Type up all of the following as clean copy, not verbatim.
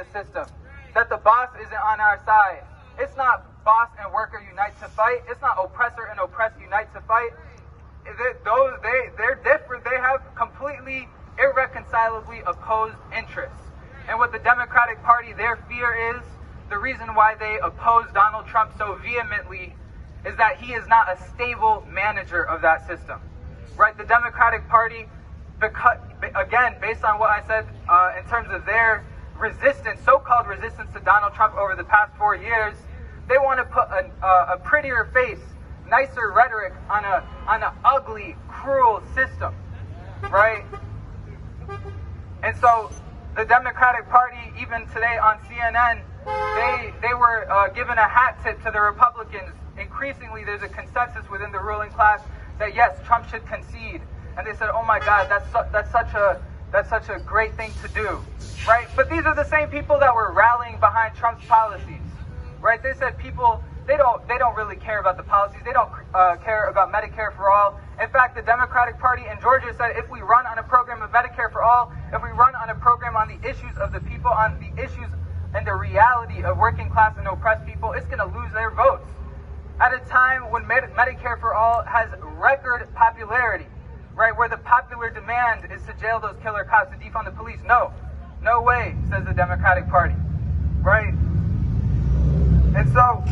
the system, that the boss isn't on our side. It's not boss and worker unite to fight. It's not oppressor and oppressed unite to fight. They're different. They have completely irreconcilably opposed interests. And what the Democratic Party, their fear is, the reason why they oppose Donald Trump so vehemently is that he is not a stable manager of that system. Right? The Democratic Party, because, again, based on what I said in terms of their resistance, so-called resistance to Donald Trump over the past 4 years, they want to put a prettier face, nicer rhetoric on an ugly, cruel system, right? And so the Democratic Party, even today on CNN, they were given a hat tip to the Republicans. Increasingly, there's a consensus within the ruling class that yes, Trump should concede. And they said, "Oh my God, that's such a great thing to do," right? But these are the same people that were rallying behind Trump's policies, right? They said people they don't really care about the policies. They don't care about Medicare for all. In fact, the Democratic Party in Georgia said if we run on a program of Medicare for all, if we run on a program on the issues of the people, on the issues and the reality of working class and oppressed people, it's going to lose their votes. At a time when Medicare for all has record popularity, right, where the popular demand is to jail those killer cops, to defund the police. No way, says the Democratic Party, right? And so,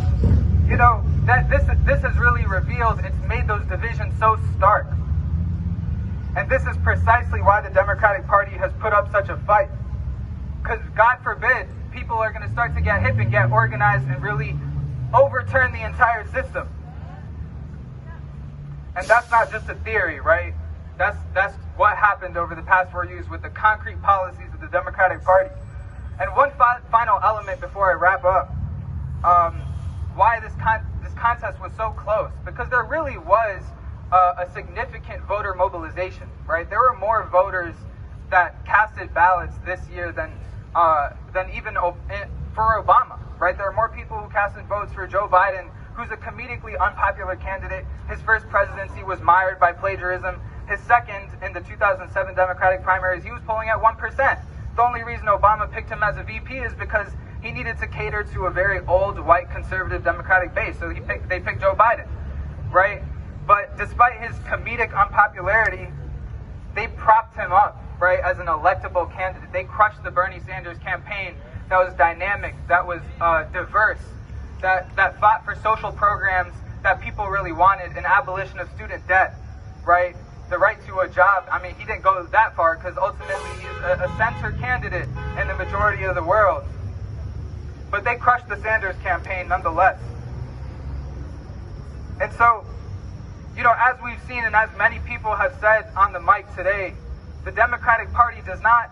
you know, that this has really revealed, it's made those divisions so stark. And this is precisely why the Democratic Party has put up such a fight. Because God forbid, people are going to start to get hip and get organized and really overturn the entire system. And that's not just a theory, right? That's what happened over the past 4 years with the concrete policies of the Democratic Party. And one final element before I wrap up, why this contest was so close, because there really was a significant voter mobilization, right? There were more voters that casted ballots this year than even for Obama, right? There are more people who casted votes for Joe Biden, who's a comedically unpopular candidate. His first presidency was mired by plagiarism. His second, in the 2007 Democratic primaries, he was polling at 1%. The only reason Obama picked him as a VP is because he needed to cater to a very old, white, conservative Democratic base. So they picked Joe Biden, right? But despite his comedic unpopularity, they propped him up, right, as an electable candidate. They crushed the Bernie Sanders campaign that was dynamic, that was diverse, that fought for social programs that people really wanted, an abolition of student debt, right? The right to a job. I mean, he didn't go that far because ultimately he's a center candidate in the majority of the world. But they crushed the Sanders campaign nonetheless. And so, you know, as we've seen and as many people have said on the mic today, the Democratic Party does not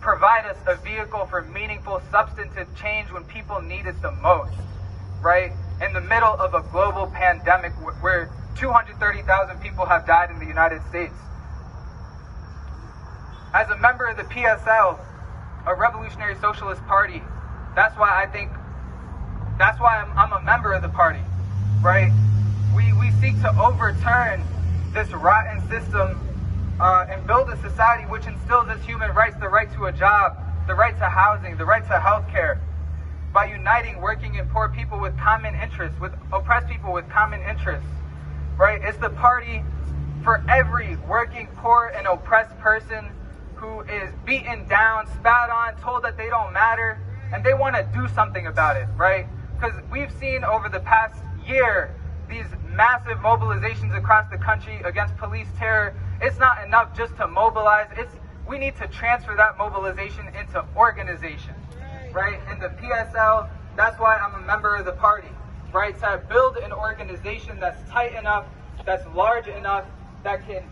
provide us a vehicle for meaningful, substantive change when people need it the most, right? In the middle of a global pandemic where 230,000 people have died in the United States. As a member of the PSL, a Revolutionary Socialist Party, that's why I'm a member of the party, right? We seek to overturn this rotten system and build a society which instills as human rights the right to a job, the right to housing, the right to health care, by uniting working and poor people with common interests, with oppressed people with common interests, right? It's the party for every working, poor, and oppressed person who is beaten down, spat on, told that they don't matter, and they want to do something about it, right? Because we've seen over the past year these massive mobilizations across the country against police terror. It's not enough just to mobilize. We need to transfer that mobilization into organization, right? And the PSL, that's why I'm a member of the party, right? To build an organization that's tight enough, that's large enough, that can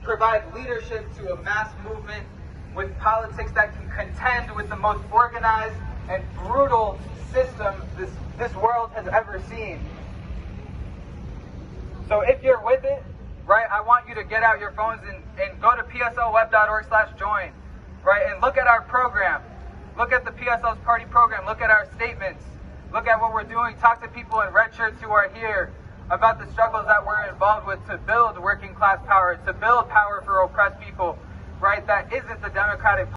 provide leadership to a mass movement with politics that can contend with the most organized and brutal system this world has ever seen. So if you're with it, right, I want you to get out your phones and go to pslweb.org/join, right, and look at our program. Look at the PSL's party program. Look at our statements. Look at what we're doing. Talk to people in red shirts who are here about the struggles that we're involved with to build working class power, to build power for oppressed people, right? That isn't the Democratic